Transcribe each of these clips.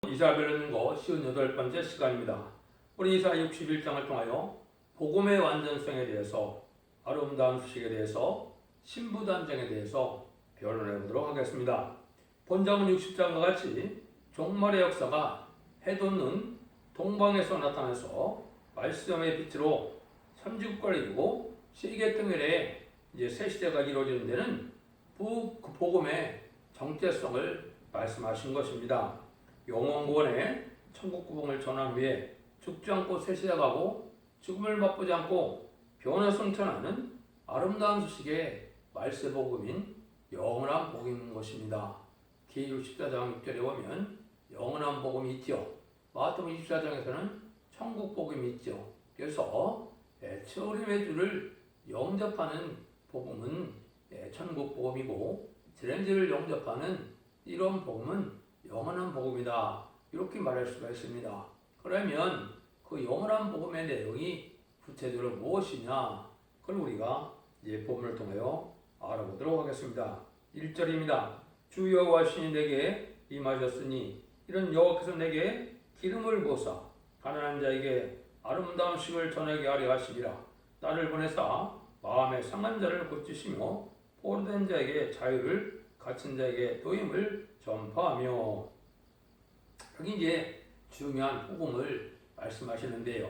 이사야를 읽는 거 58번째 시간입니다. 우리 이사야 61장을 통하여 복음의 완전성에 대해서, 아름다운 소식에 대해서, 신부단장에 대해서 변론해 보도록 하겠습니다. 본장은 60장과 같이 종말의 역사가 해돋는 동방에서 나타나서 말씀의 빛으로 천지국가를 이루고 세계 통일에 이제 새 시대가 이루어지는 데는 그 복음의 정체성을 말씀하신 것입니다. 영원구원의 천국구봉을 전한 후에 죽지 않고 새 시대가고 죽음을 맛보지 않고 변화성천하는 아름다운 소식의 말세복음인 영원한 복음인 것입니다. 기 64장 6절에 보면 영원한 복음이 있죠. 마태복음 24장에서는 천국 복음이 있죠. 그래서 처음의 주를 영접하는 복음은 천국 복음이고, 지렌지를 영접하는 이런 복음은 영원한 복음이다, 이렇게 말할 수가 있습니다. 그러면 그 영원한 복음의 내용이 구체적으로 무엇이냐, 그걸 우리가 이제 본문을 통하여 알아보도록 하겠습니다. 1절입니다. 주 여호와 신이 내게 임하셨으니 이런 여호와께서 내게 기름을 부으사 가난한 자에게 아름다운 식을 전하게 하려 하시니라. 나를 보내사 마음에 상한 자를 고치시며 포로된 자에게 자유를, 갇힌 자에게 노임을 전파하며. 여기 이제 중요한 복음을 말씀하시는데요.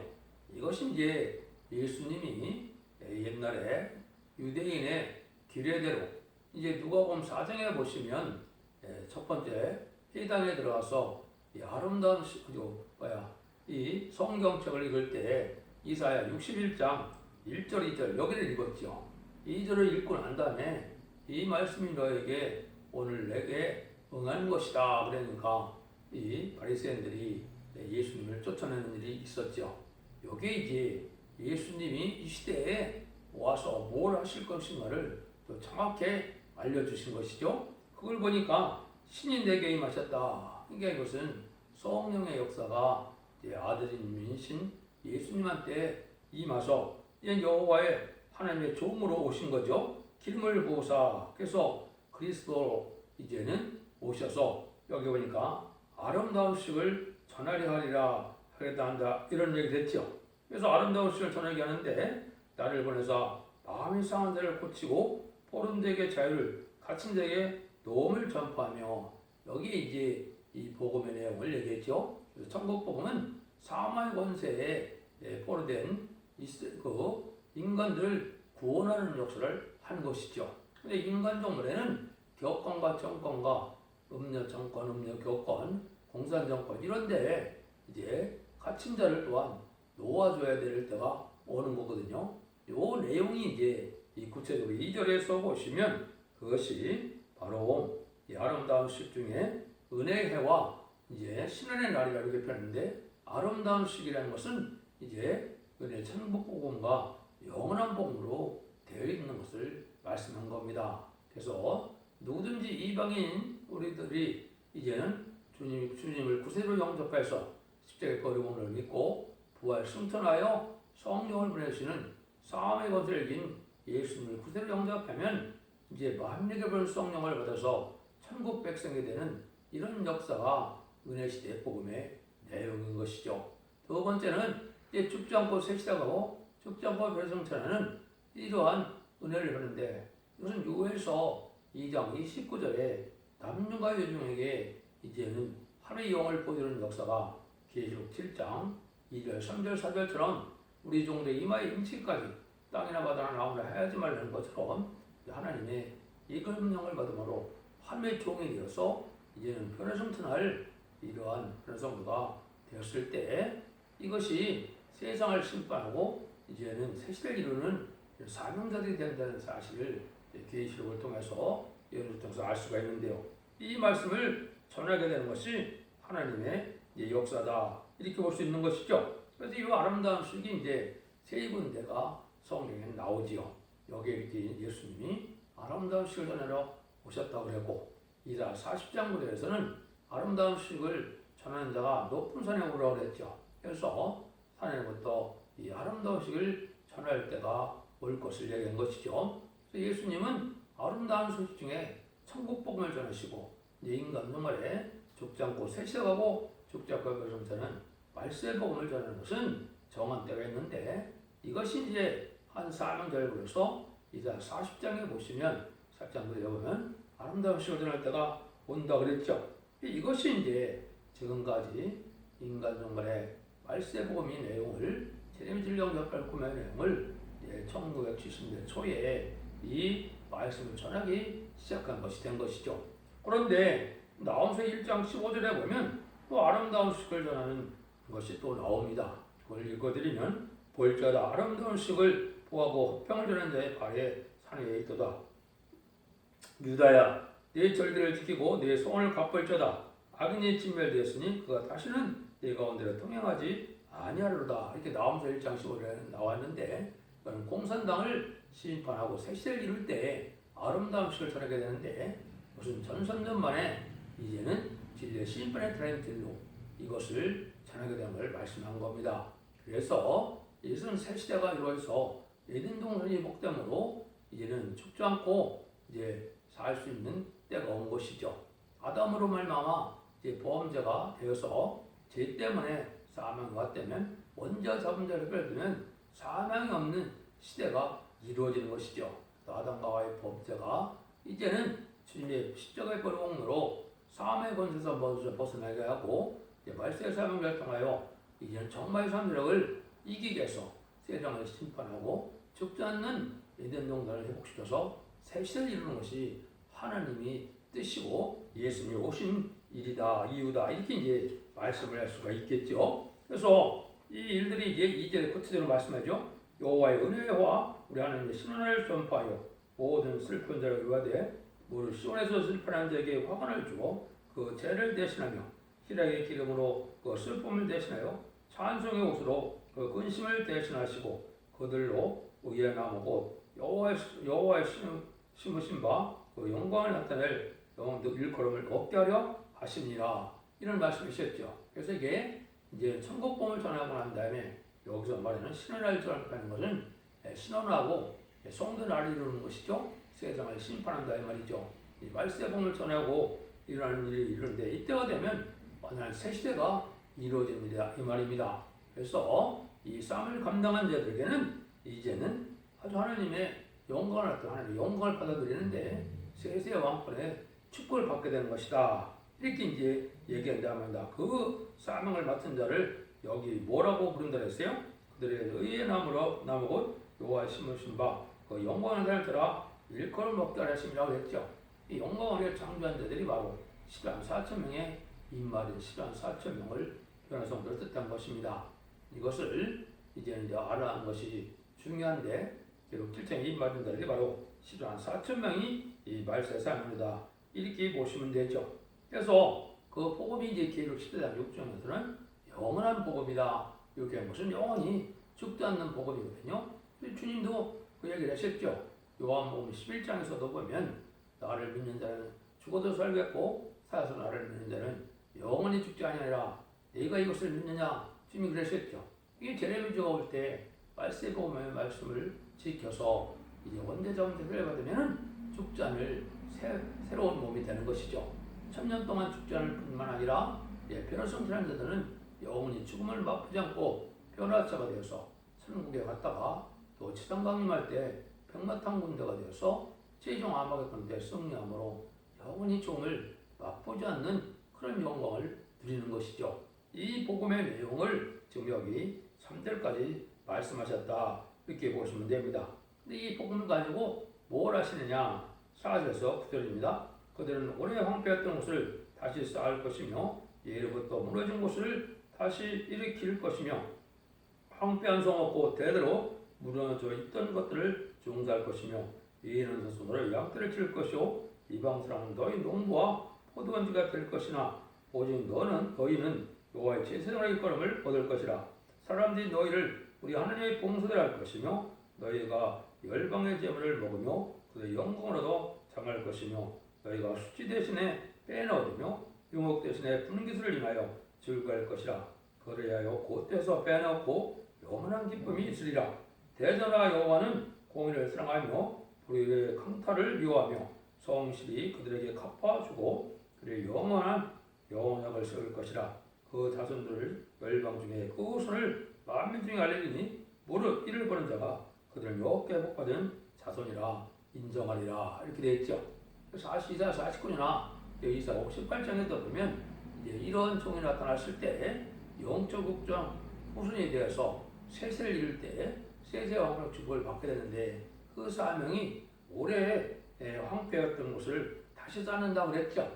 이것이 이제 예수님이 옛날에 유대인의 규례대로 이제 누가복음 4장에 보시면 첫 번째 회당에 들어가서 이 아름다운 이 성경책을 읽을 때 이사야 61장 1절 2절 여기를 읽었죠. 2절을 읽고 난 다음에 이 말씀이 너에게 오늘 내게 응한 것이다 그러니까 이 바리새인들이 예수님을 쫓아내는 일이 있었죠. 여기에 이제 예수님이 이 시대에 와서 뭘 하실 것인가를 또 정확히 알려주신 것이죠. 그걸 보니까 신이 내게 임하셨다. 그러니까 이것은 성령의 역사가 아들이신 예수님한테 임하서 여호와의 하나님의 종으로 오신 거죠. 기름을 부으사, 그래서 그리스도로 이제는 오셔서 여기 보니까 아름다운 식을 전하려 하리라 하겠다 한다, 이런 얘기 됐죠. 그래서 아름다운 식을 전하게 하는데 나를 보내서 마음이 상한 자를 고치고 포로된 자에게 자유를, 갇힌 자에게 노임을 전파하며. 여기에 이제 이 복음의 내용을 얘기했죠. 그래서 천국 복음은 사망의 권세에 포로된 그 인간들을 구원하는 역사를 한 것이죠. 근데 인간 정권에는 격권과 정권과 음녀 정권, 음녀 격권, 공산 정권 이런데 이제 갇힌 자를 또한 놓아줘야 될 때가 오는 거거든요. 요 내용이 이제 이 구체적으로 2절에서 보시면 그것이 바로 이 아름다운 식 중에 은혜의 해와 이제 신원의 날이라고 이렇게 표현했는데, 아름다운 식이라는 것은 이제 은혜 천국 복음과 영원한 복음으로 되어 있는 것을 말씀한 겁니다. 그래서 누구든지 이방인 우리들이 이제는 주님을 구세로 영접해서 십자가의 거룩함을 믿고 부활 승천하여 성령을 보내시는 사함의 권세를 이긴 예수님을 구세로 영접하면 이제 만민에게 볼 성령을 받아서 천국 백성이 되는 이런 역사가 은혜 시대의 복음의 내용인 것이죠. 두 번째는 이제 죽지 않고 새 시대가고 죽지 않고 별성천하는 이러한 은혜를 하는데, 이것은 요엘서 2장 29절에 남녀가 여종에게 이제는 하늘의 영을 보여주는 역사가 계시록 7장 2절 3절 4절처럼 우리 종들의 이마에 임치기까지 땅이나 바다나 나오나 하지 말라는 것처럼 하나님의 이끌음령을 받음으로 하나님의 종이 되어서 이제는 변화성천할 이러한 변화성도가 되었을 때 이것이 세상을 심판하고 이제는 새 시대를 이루는 사명자들이 된다는 사실을 계시록을 통해서 예언을 통해서 알 수가 있는데요. 이 말씀을 전하게 되는 것이 하나님의 역사다, 이렇게 볼 수 있는 것이죠. 그래서 이 아름다운 식이 이제 세 군데가 성경에 나오지요. 여기에 이렇게 예수님이 아름다운 식을 전하러 오셨다고 그랬고, 이사 40장 구절에서는 아름다운 식을 전하는 자가 높은 산에 오르라고 그랬죠. 그래서 산에부터 이 아름다운 식을 전할 때가 올 것을 얘기한 것이죠. 그래서 예수님은 아름다운 소식 중에 천국 복음을 전하시고 인간 생활에 죽지 않고 새 시대가고 축작과 배송자는 말세의 복음을 전하는 것은 정한 때가 있는데 이것이 이제 한 사명절부로서 이제 40장에 보시면 40장부에 보면 아름다운 시를 전할 때가 온다 그랬죠. 이것이 이제 지금까지 인간 종말의 말세 복음의 내용을 제레미 진령 역발 구매의 내용을 1970년대 초에 이 말씀을 전하기 시작한 것이 된 것이죠. 그런데 나홈서 1장 15절에 보면 또 아름다운 식을 전하는 것이 또 나옵니다. 그걸 읽어드리면 볼자다 아름다운 식을 보하고 평을 전하는 자의 발에 산에 있도다. 유다야 네 절기를 지키고 네 소원을 갚을자다. 악인이 진멸되었으니 그가 다시는 네 가운데로 통행하지 아니하리로다. 이렇게 나홈서 1장 15절에 나왔는데 그는 공산당을 심판하고 새 시대를 이룰 때 아름다운 식을 전하게 되는데 무슨 전선년 만에 이제는 진리의 심판의 드라이브로 이것을 전하게 된 걸 말씀한 겁니다. 그래서 이것은 새 시대가 이루어져서 에덴 동산이 목됨으로 이제는 죽지 않고 이제 살 수 있는 때가 온 것이죠. 아담으로 말미암아 이제 보험자가 되어서 죄 때문에 사망이 왔다면 먼저 잡은 자를 빼두면 사망이 없는 시대가 이루어지는 것이죠. 아담과 하와의 범죄가 이제는 주님의 십자가의 보응으로 사망의 권세에서 벗어나게 하고 말세의 사명을 통하여 이제는 정말 삶력을 이기기 위해서 세상을 심판하고 죽지 않는 에덴 동산을 회복시켜서 새 시대를 이루는 것이 하나님이 뜻이고 예수님이 오신 일이다, 이유다 이렇게 이제 말씀을 할 수가 있겠죠. 그래서 이 일들이 이제 2절에 구체적으로 말씀하죠. 여호와의 은혜와 우리 하나님의 신원을 전파하여 모든 슬픈 자를 위하되 무릇 시온에서 슬퍼하는 자에게 화관을 주고 그 죄를 대신하며 희락의 기름으로 그 슬픔을 대신하여 찬송의 옷으로 그 근심을 대신하시고 그들로 의의 나무 곧 여호와의 심으신 바 그 영광을 나타낼 일컬음을 얻게 하려 하시니라 이런 말씀이셨죠. 그래서 이게 이제 천국복음을 전하고 난 다음에 여기서 말하는 신원을 전하는 것은 신원하고 성도날을 이루는 것이죠. 세상을 심판한다 이 말이죠. 이 말세복음을 전하고 일어나는 일이 이루는데 이때가 되면 완전한 새 시대가 이루어집니다 이 말입니다. 그래서 이 싸움을 감당한 자들에게는 이제는 아주 하나님의 영광을 나타나 하나님의 영광을 받아들이는데 세세 왕권의 축복을 받게 되는 것이다. 이렇게 이제 얘기한다면 그 사명을 맡은 자를 여기 뭐라고 부른다 했어요? 그들의 의의 나무 곧 여호와 심으신 바 그 영광을 살더라 일컬음 먹게 하심이라고 했죠. 이 영광을 창조한 자들이 바로 10만 4천 명의 인마린 10만 4천 명을 변화성도를 뜻한 것입니다. 이것을 이제 알아가는 것이 중요한데 결국 7천 인마린 자들이 바로 10만 4천 명이 이 말세 사명이다. 이렇게 보시면 되죠. 그래서 그 복음이 이제 계속 시대당 6장에서는 영원한 복음이다. 이렇게 한 것은 영원히 죽지 않는 복음이거든요. 주님도 그 얘기를 하셨죠. 요한복음 11장에서도 보면 나를 믿는 자는 죽어도 살겠고 살아서 나를 믿는 자는 영원히 죽지 아니하리라. 네가 이것을 믿느냐? 주님이 그러셨죠. 이게 제레미야가 올 때 말세 복음의 말씀을 지켜서 이제 원대자원대를 받으면 죽지 않을 새로운 몸이 되는 것이죠. 1000년 동안 죽지 않을 뿐만 아니라 변화성 신앙자들은 영원히 죽음을 맛보지 않고 변화자가 되어서 천국에 갔다가 또 지상 강림할 때 백마탄 군대가 되어서 최종 아마겟돈 때 승리함으로 영원히 죽음을 맛보지 않는 그런 영광을 누리는 것이죠. 이 복음의 내용을 지금 여기 3절까지 말씀하셨다 이렇게 보시면 됩니다. 근데 이 복음을 가지고 뭘 하시느냐? 4절에서 9절입니다. 그들은 오래 황폐했던 곳을 다시 쌓을 것이며 예로부터 무너진 곳을 다시 일으킬 것이며 황폐한 성 없고 대대로 무너져 있던 것들을 중사할 것이며 이는 손으로 양떼를 칠 것이요 이방 사람은 너희 농부와 포도원지가 될 것이나 오직 너희는 여호와의 제사장의 일컬음을 얻을 것이라. 사람들이 너희를 우리 하나님의 봉사를 할 것이며 너희가 열방의 제물을 먹으며 그의 영광으로도 장할 것이며 너희가 수치 대신에 빼나 얻으며 유목 대신에 푸는 기술을 인하여 즐거할 것이라. 그래야여 곧돼서 빼놓고 영원한 기쁨이 있으리라. 대전하 여호와는 공의를 사랑하며 불의의 강탈을 미워하며 성실히 그들에게 갚아주고 그의 영원한 영원역을 세울 것이라. 그 자손들을 열방 중에 그 후손을 만민 중에 알리니 무릇 이를 보는 자가 그들을 욕게 복받은 자손이라 인정하리라 이렇게 되어 있죠. 42사 49나 이사 58장에도 보면 이제 이런 종이 나타났을 때 영적 국정 후손에 대해서 세세를 이룰 때 세세 왕국 축복을 받게 되는데 그 사명이 오래 황폐였던 것을 다시 쌓는다고 그랬죠.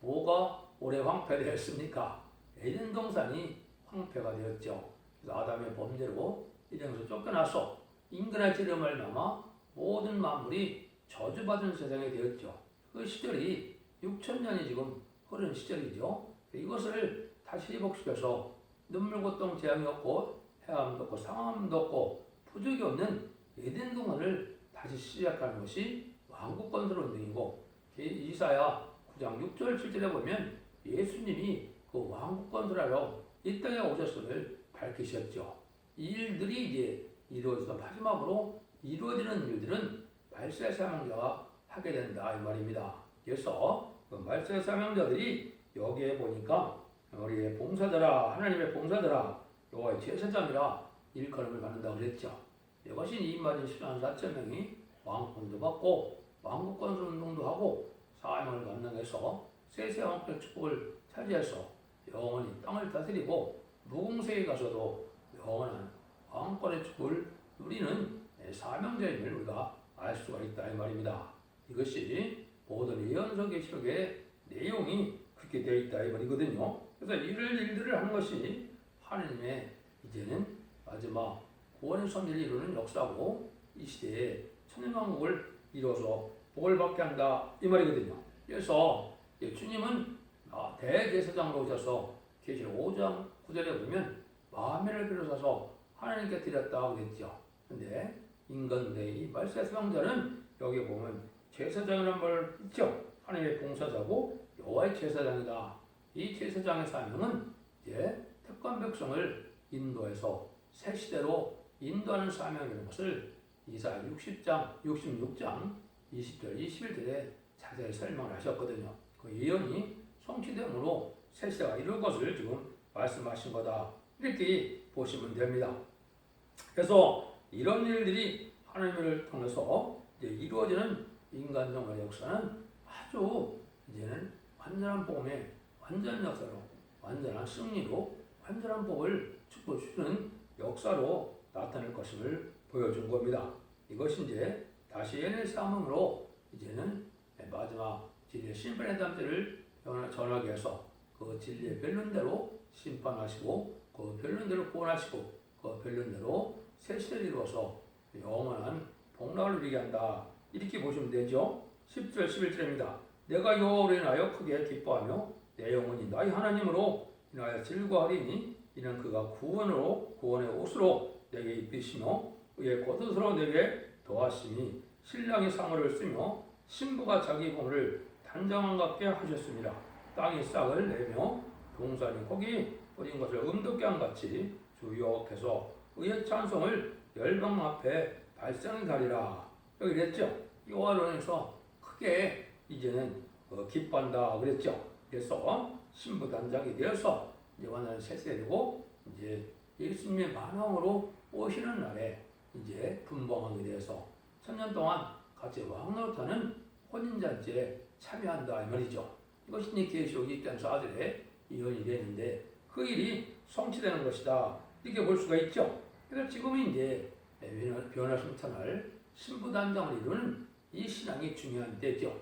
뭐가 오래 황폐되었습니까? 에덴 동산이 황폐가 되었죠. 그래서 아담의 범죄로 에덴에서 쫓겨나서 인간의 죄로 말미암아 모든 만물이 저주받은 세상이 되었죠. 그 시절이 6천년이 지금 흐른 시절이죠. 이것을 다시 회복시켜서 눈물 고통 재앙이 없고 해함도 없고 상함도 없고 부족이 없는 에덴 동안을 다시 시작하는 것이 왕국 건설 운동이고 이사야 9장 6절 7절에 보면 예수님이 그 왕국 건설하러 이 땅에 오셨음을 밝히셨죠. 이 일들이 이제 이루어져서 마지막으로 이루어지는 일들은 말세 사명자가 하게 된다 이 말입니다. 그래서 그 말세 사명자들이 여기에 보니까 우리의 봉사자라 하나님의 봉사자라 여호와의 제사장이라 일컬음을 받는다고 그랬죠. 이것이 이인받은 14만 4천 명이 왕권도 받고 왕국 건설 운동도 하고 사명을 감당해서 세세 왕국의 축복을 차지해서 영원히 땅을 다스리고 무공세에 가서도 영원한 왕권의 축복을 누리는 사명자임을 우리가 알 수가 있다 이 말입니다. 이것이 모든 예언서 계시록의 내용이 그렇게 되어 있다 이 말이거든요. 그래서 이를 일들을 하는 것이 하나님의 이제는 마지막 구원의 섭리를 이루는 역사고 이 시대에 천년왕국을 이루어서 복을 받게 한다 이 말이거든요. 그래서 주님은 대제사장으로 오셔서 계시록 5장 9절에 보면 만민을 비롯해서 하나님께 드렸다고 그랬죠. 근데 인간들의 이 말세 수양자는 여기 보면 제사장이라는 말 있죠. 하나님의 봉사자고 여호와의 제사장이다. 이 제사장의 사명은 이제 택한 백성을 인도해서 새 시대로 인도하는 사명이라는 것을 이사야 66장 20절 21절에 자세히 설명을 하셨거든요. 그 예언이 성취됨으로 새 시대가 이룰 것을 지금 말씀하신 거다. 이렇게 보시면 됩니다. 그래서 이런 일들이 하나님을 통해서 이제 이루어지는 인간 정의 역사는 아주 이제는 완전한 복음의 완전 역사로, 완전한 승리로, 완전한 복을 축복 주는 역사로 나타낼 것임을 보여준 겁니다. 이것이 이제 다시 예언의 삶으로 이제는 마지막 진리의 심판의 담대를 전하게 해서 그 진리의 변론대로 심판하시고 그 변론대로 구원하시고 그 변론대로 새 시대를 이루어서 영원한 복락을 누리게 한다. 이렇게 보시면 되죠. 10절 11절입니다. 내가 여호와로 인하여 크게 기뻐하며 내 영혼이 나의 하나님으로 인하여 즐거워하리니 이는 그가 구원의 옷으로 내게 입히시며 그의 겉옷으로 내게 더하심이 신랑이 상어를 쓰며 신부가 자기 몸을 단장한 같게 하셨습니다. 땅이 싹을 내며 동산이 고기 뿌린 것을 음독게 한 같이 주 여호와께서 의의 찬송을 열방 앞에 발성이 가리라. 여기 그랬죠. 여호와로 인해서 크게 이제는 기뻐한다 그랬죠. 그래서 신부 단장이 되어서 이제 완전히 새 세대고 이제 예수님의 만왕으로 오시는 날에 이제 분봉하게 되어서 천년 동안 같이 왕노릇하는 혼인잔치에 참여한다 이 말이죠. 이것이 이제 계시록 2장 4절에 예언이 되는데 그 일이 성취되는 것이다 이렇게 볼 수가 있죠. 그래서 지금은 이제 변화 성탄할 신부 단장을 이루는 이 신앙이 중요한 때죠.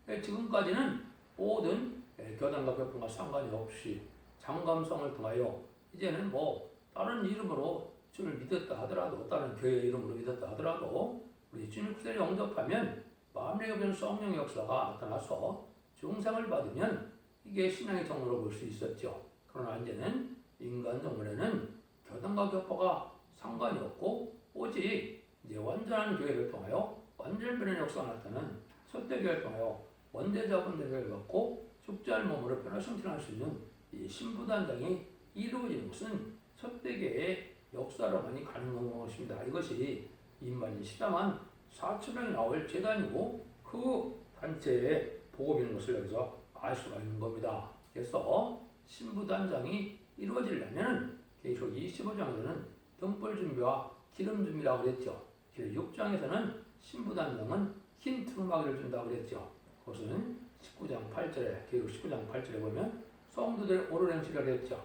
지금까지는 모든 교단과 교풍과 상관이 없이 장감성을 통하여 이제는 뭐 다른 이름으로 주를 믿었다 하더라도 다른 교회 이름으로 믿었다 하더라도 우리 주님 구세를 영접하면 마음의 없는 성령 역사가 나타나서 중생을 받으면 이게 신앙의 정으로 볼 수 있었죠. 그러나 이제는 인간 정문에는 교단과 교파가 상관이 없고 오직 이제 완전한 교회를 통하여 완전 변의 역사가 나타나는 첫대교회를 통하여 원대자분 대교를 갖고 축제할 몸으로 변화 성취할 수 있는 이 신부단장이 이루어지는 것은 첫대교회의 역사로만이 가능한 것입니다. 이것이 인만이 14만 4천 명이 나올 재단이고 그 단체의 복음인 것을 여기서 알 수가 있는 겁니다. 그래서 신부단장이 이루어지려면 계시록 25장에서는 등불 준비와 기름 준비라고 그랬죠. 계시록 6장에서는 신부단장은 흰 두루마기를 준다고 그랬죠. 그것은 19장 8절에 계시록 19장 8절에 보면 성도들의 오를 행치라 그랬죠.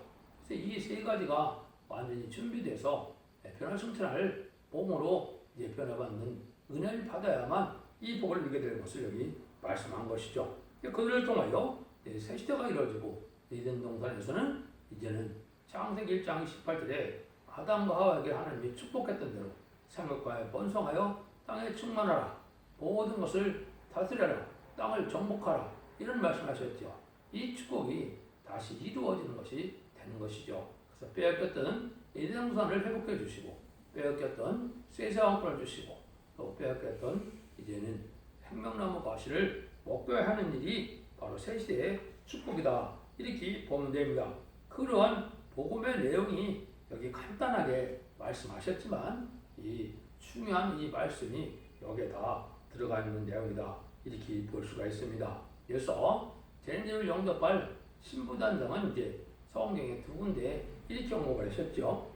그래서 이 세 가지가 완전히 준비돼서 변화승천할 몸으로 이제 변화받는 은혜를 받아야만 이 복을 누리게 될 것을 여기 말씀한 것이죠. 그들을 통하여 새 시대가 이루어지고 에덴 동산에서는 이제는 창세기 1장 18절에 아담과 하와에게 하나님이 축복했던 대로 생육하여 번성하여 땅에 충만하라 모든 것을 다스려라 땅을 정복하라 이런 말씀하셨죠. 이 축복이 다시 이루어지는 것이 되는 것이죠. 그래서 빼앗겼던 에덴 동산을 회복해 주시고 빼앗겼던 쇠사왕권을 주시고 또 빼앗겼던 이제는 생명나무 과실을 먹게 하는 일이 바로 새 시대의 축복이다. 이렇게 보면 됩니다. 그러한 복음의 내용이 여기 간단하게 말씀하셨지만 이 중요한 이 말씀이 여기에 다 들어가 있는 내용이다. 이렇게 볼 수가 있습니다. 그래서 제인들을 영접할 신부단장은 이제 성경에 두 군데 이렇게 언급을 하셨죠.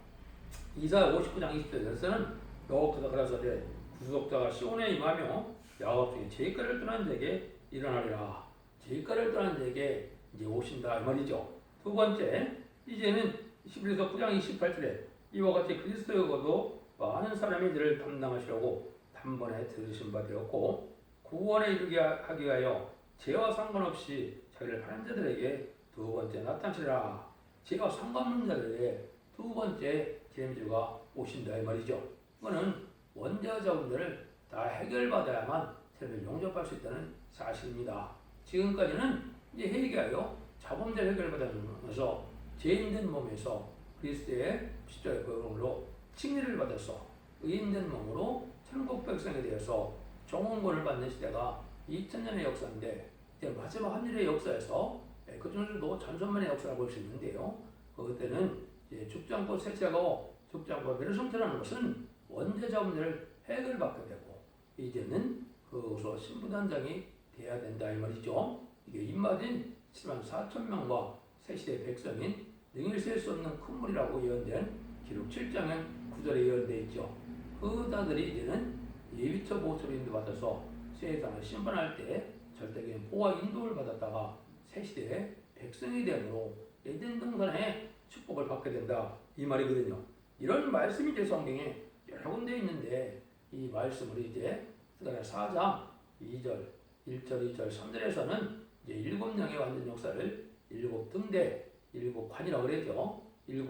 이사야 59장 20절에서는 여호와께서 가라사대 구속자가 시온에 임하며 야곱 중에 제일가를 떠난 자에게 일어나리라. 제일가를 떠난 자에게 이제 오신다 이 말이죠. 두 번째, 이제는 히브리서 9장 28절에 이와 같이 그리스도여도 많은 사람이 이를 담당하시려고 단번에 들으신 바 되었고 구원에 이르게 하기 위하여 죄와 상관없이 자기를 하는 자들에게 두 번째 나타나시라. 죄와 상관없는 자들에게 두 번째 재림주가 오신다 이 말이죠. 이거는 원죄와 자원들을 다 해결받아야만 세상을 용접할 수 있다는 사실입니다. 지금까지는 이제 회개하여 자범죄를 해결받아서 죄인된 몸에서 그리스도의 십자가의 보혈로 칭의를 받아서 의인된 몸으로 천국 백성에 대해서 정원권을 받는 시대가 2000년의 역사인데 이제 마지막 한일의 역사에서 그중에서도 전선만의 역사라고 볼 수 있는데요. 그때는 죽지 않고 세차고 죽지 않고 변화승천하는 것은 원죄 자범죄를 해결받게 되고 이제는 그것으로 신부단장이 돼야 된다 이 말이죠. 이게 입맞은 7만 4천 명과 새시대 백성인 능히 셀 수 없는 큰 물이라고 예언된 기록 7장의 9절에 예언되어 있죠. 그 자들이 이제는 예비처 보호처로 인도받아서 세상을 심판할 때 절대적인 보호와 인도를 받았다가 새시대의 백성이 되므로 에덴 동산의 축복을 받게 된다 이 말이거든요. 이런 말씀이 이제 성경에 여러 군데 있는데 이 말씀을 이제 4장 2절, 1절, 2절, 3절에서는 이제 7명의 완전 역사를 7등대, 7관이라고 그랬죠. 7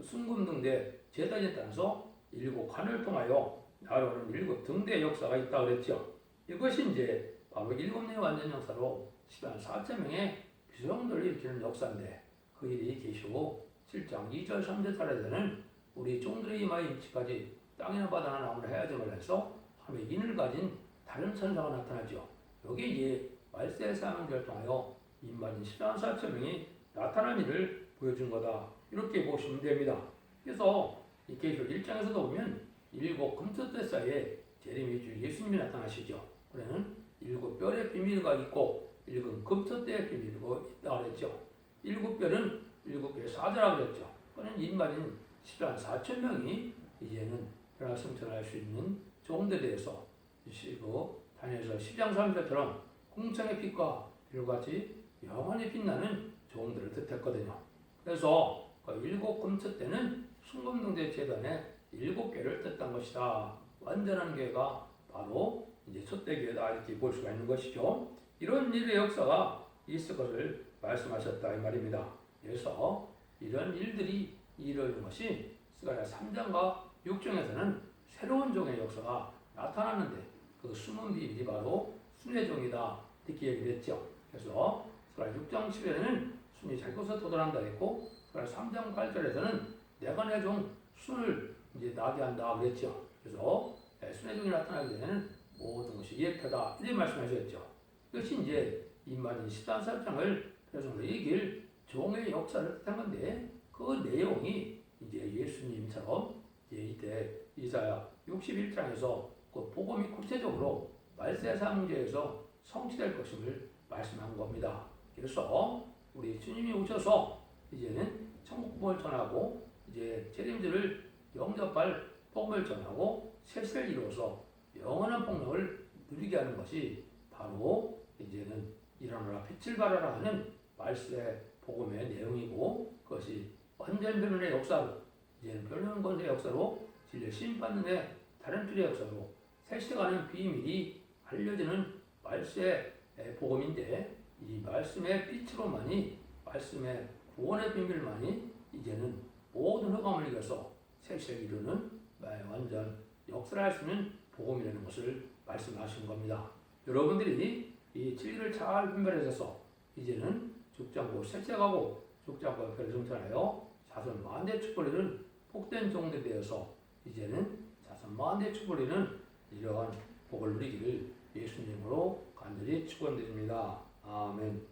순금등대 제단에 따라서 7관을 통하여 나라는 7등대 역사가 있다고 그랬죠. 이것이 이제 바로 7명의 완전 역사로 10만 4천 명의 비성들을 일으키는 역사인데 그 일이 계시고 7장 2절, 3절 달에서는 우리 종들의 이마에 임치까지 땅이나 바다나 나무를 해야지만 해서 함에 인을 가진 다른 천사가 나타나죠. 여기 이제 말세 사명을 결정하여 임맞은 14만 4천 명이 나타난 일을 보여준 거다. 이렇게 보시면 됩니다. 그래서 이 계시록 1장에서도 보면 7 금토대 사이에 재림의 주 예수님이 나타나시죠. 그러면 7 뼈의 비밀가 있고 7 금토대의 비밀가 있다고 그랬죠. 7뼈는 7개의 사자라고 그랬죠. 그는 임맞은 14만 4천 명이 이제는 변화승천할 수 있는 종들에 대해서 다니엘서 10장 3절처럼 궁창의 빛과 비료같이 영원히 빛나는 종들을 뜻했거든요. 그래서 그 7 금토 때는 순금등대 재단의 7개를 뜻한 것이다. 완전한 교회가 바로 이제 첫대 교회다 이렇게 볼 수가 있는 것이죠. 이런 일의 역사가 있을 것을 말씀하셨다 이 말입니다. 그래서 이런 일들이 이루어진 것이 스가랴 3장과 6장에서는 새로운 종의 역사가 나타났는데 그 숨은 비밀이 바로 순의 종이다 이렇게 얘기를 했죠. 그래서 스가랴 6장 10절에는 순이 자기것을 도달한다 했고 스가랴 3장 8절에서는 내가 내 종 순을 이제 나게 한다 그랬죠. 그래서 순의 종이 나타나기 전에는 모든 것이 예표다 이렇게 말씀하셨죠. 이것이 이제 임맞은 14장을 그래서 이길 종의 역사를 뜻한 건데 그 내용이 이제 예수님처럼 이때 이사야 61장에서 그 복음이 구체적으로 말세 사문제에서 성취될 것임을 말씀한 겁니다. 그래서 우리 주님이 오셔서 이제는 천국복음을 전하고 이제 재림들을 영접할 복음을 전하고 셋을 이루어서 영원한 복락을 누리게 하는 것이 바로 이제는 일어나라 빛을 발하라 하는 말씀의 복음의 내용이고, 그것이 완전 변론의 역사로, 이제는 변론 권세의 역사로, 진리 심판의 다른 틀의 역사로 세세가는 비밀이 알려지는 말씀의 복음인데, 이 말씀의 빛으로만이, 말씀의 구원의 비밀만이 이제는 모든 흑암을 이겨서 세세를 이루는 완전 역사를 할 수 있는 복음이라는 것을 말씀하신 겁니다. 여러분들이 이 진리를 잘 분별하셔서 이제는 죽장고 세세가고 죽장고 옆에를 정찰하여 자손 만대 축복을 복된 종들이 되어서 이제는 자손 만대 축복을 이루는 이러한 복을 누리기를 예수님으로 간절히 축원드립니다. 아멘.